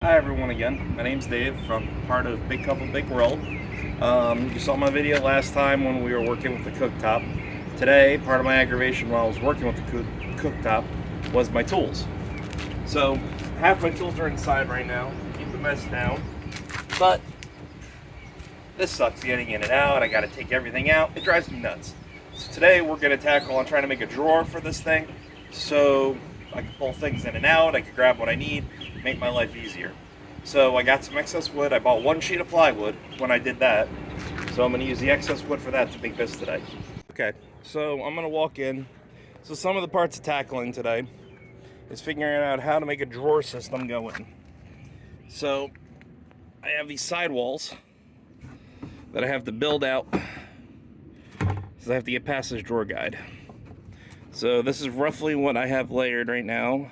Hi everyone again, my name's Dave from part of Big Couple Big World. You saw my video last time when we were working with the cooktop. Today, part of my aggravation while I was working with the cooktop was my tools. So, half my tools are inside right now, keep the mess down, but this sucks getting in and out. I gotta take everything out, it drives me nuts. So today we're gonna tackle on trying to make a drawer for this thing so I can pull things in and out, I can grab what I need, make my life easier. So I got some excess wood. I bought one sheet of plywood when I did that. So I'm going to use the excess wood for that to make this today. Okay, so I'm going to walk in. So some of the parts of tackling today is figuring out how to make a drawer system go in. So I have these sidewalls that I have to build out. So I have to get past this drawer guide. So this is roughly what I have layered right now.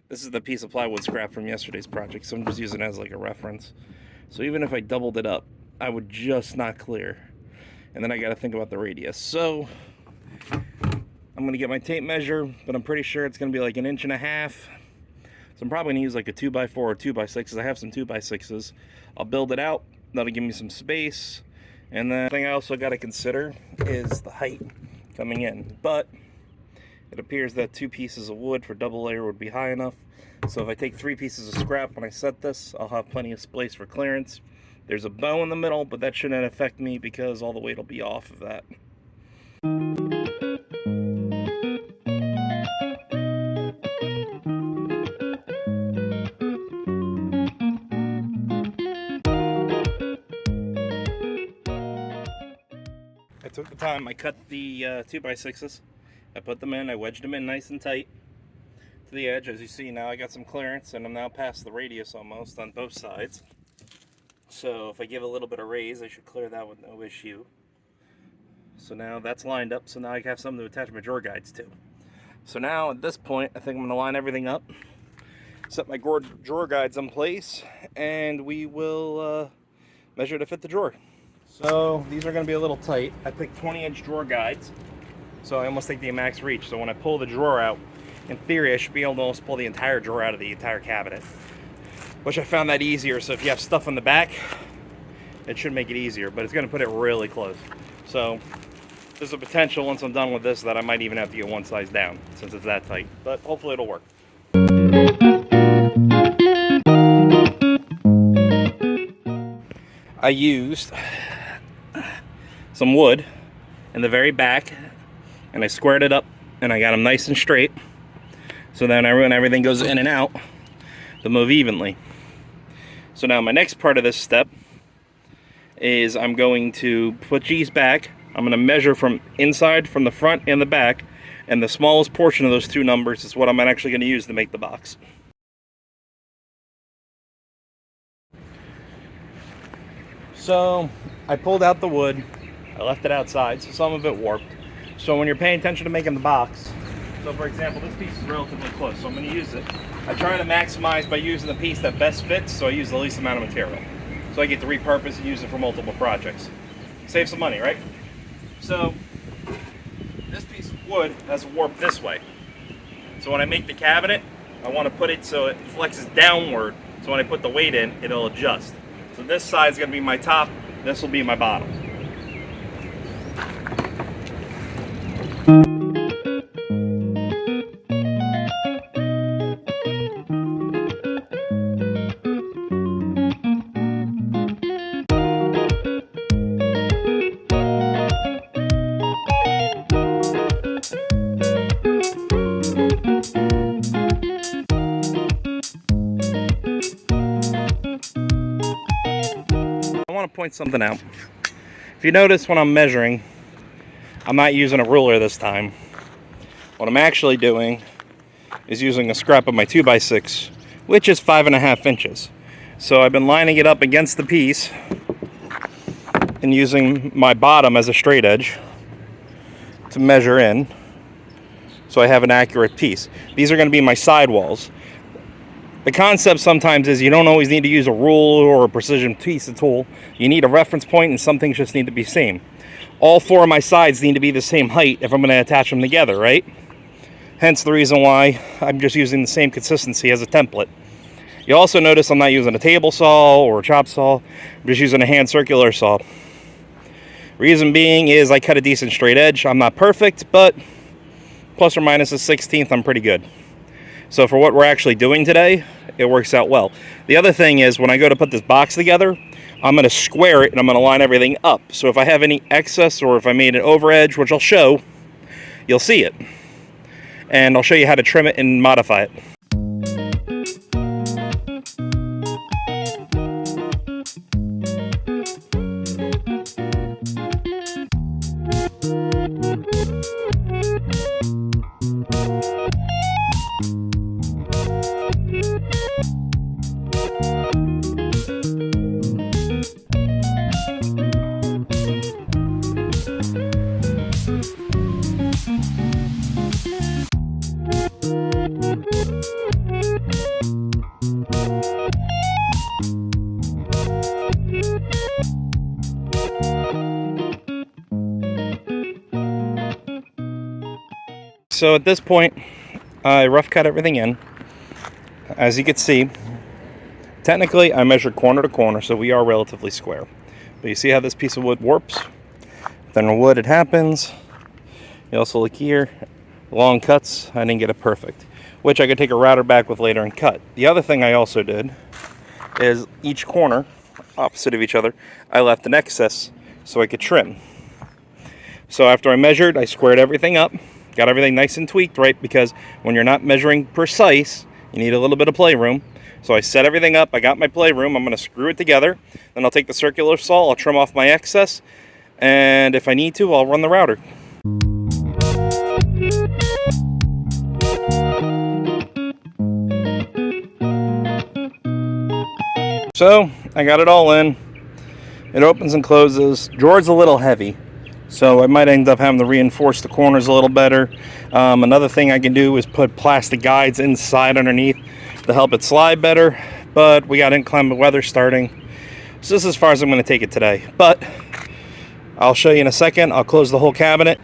This is the piece of plywood scrap from yesterday's project, so I'm just using it as like a reference. So even if I doubled it up, I would just not clear. And then I gotta think about the radius. So I'm gonna get my tape measure, but I'm pretty sure it's gonna be like 1.5 inches. So I'm probably gonna use like a 2x4 or 2x6, because I have some 2x6s. I'll build it out, that'll give me some space. And then the thing I also gotta consider is the height coming in. But it appears that 2 pieces of wood for double layer would be high enough. So if I take 3 pieces of scrap when I set this, I'll have plenty of space for clearance. There's a bow in the middle, but that shouldn't affect me because all the weight will be off of that. I took the time, I cut the 2x6s. I put them in, I wedged them in nice and tight to the edge. As you see now, I got some clearance and I'm now past the radius almost on both sides. So if I give a little bit of raise, I should clear that with no issue. So now that's lined up, so now I have something to attach my drawer guides to. So now at this point, I think I'm going to line everything up, set my drawer guides in place, and we will measure to fit the drawer. So these are going to be a little tight. I picked 20-inch drawer guides. So I almost take the max reach. So when I pull the drawer out, in theory, I should be able to almost pull the entire drawer out of the entire cabinet. Which I found that easier. So if you have stuff in the back, it should make it easier. But it's going to put it really close. So there's a potential once I'm done with this that I might even have to get one size down since it's that tight. But hopefully it'll work. I used some wood in the very back, and I squared it up and I got them nice and straight, so then when everything goes in and out, they'll move evenly. So now my next part of this step is I'm going to put these back. I'm going to measure from inside, from the front and the back, and the smallest portion of those 2 numbers is what I'm actually going to use to make the box. So I pulled out the wood, I left it outside, so some of it warped. So when you're paying attention to making the box, so for example, this piece is relatively close, so I'm going to use it. I try to maximize by using the piece that best fits, so I use the least amount of material. So I get to repurpose and use it for multiple projects. Save some money, right? So this piece of wood has warped this way. So when I make the cabinet, I want to put it so it flexes downward, so when I put the weight in, it'll adjust. So this side is going to be my top, this will be my bottom. I want to point something out. If you notice when I'm measuring, I'm not using a ruler this time. What I'm actually doing is using a scrap of my 2x6, which is 5.5 inches. So I've been lining it up against the piece and using my bottom as a straight edge to measure in, so I have an accurate piece. These are going to be my sidewalls. The concept sometimes is you don't always need to use a ruler or a precision piece of tool. You need a reference point, and some things just need to be same. All 4 of my sides need to be the same height if I'm going to attach them together, right? Hence the reason why I'm just using the same consistency as a template. You'll also notice I'm not using a table saw or a chop saw. I'm just using a hand circular saw. Reason being is I cut a decent straight edge. I'm not perfect, but plus or minus a 1/16, I'm pretty good. So for what we're actually doing today, it works out well. The other thing is when I go to put this box together, I'm going to square it and I'm going to line everything up. So if I have any excess or if I made an over edge, which I'll show, you'll see it. And I'll show you how to trim it and modify it. So at this point, I rough cut everything in. As you can see, technically I measured corner to corner, so we are relatively square. But you see how this piece of wood warps? Then on wood it happens. You also look here, long cuts, I didn't get it perfect, which I could take a router back with later and cut. The other thing I also did is each corner, opposite of each other, I left an excess so I could trim. So after I measured, I squared everything up, got everything nice and tweaked, right? Because when you're not measuring precise, you need a little bit of playroom. So I set everything up, I got my playroom, I'm going to screw it together, then I'll take the circular saw, I'll trim off my excess, and if I need to, I'll run the router. So I got it all in. It opens and closes. Drawer's a little heavy, so I might end up having to reinforce the corners a little better. Another thing I can do is put plastic guides inside underneath to help it slide better, but we got inclement weather starting, so this is as far as I'm going to take it today. But I'll show you in a second. I'll close the whole cabinet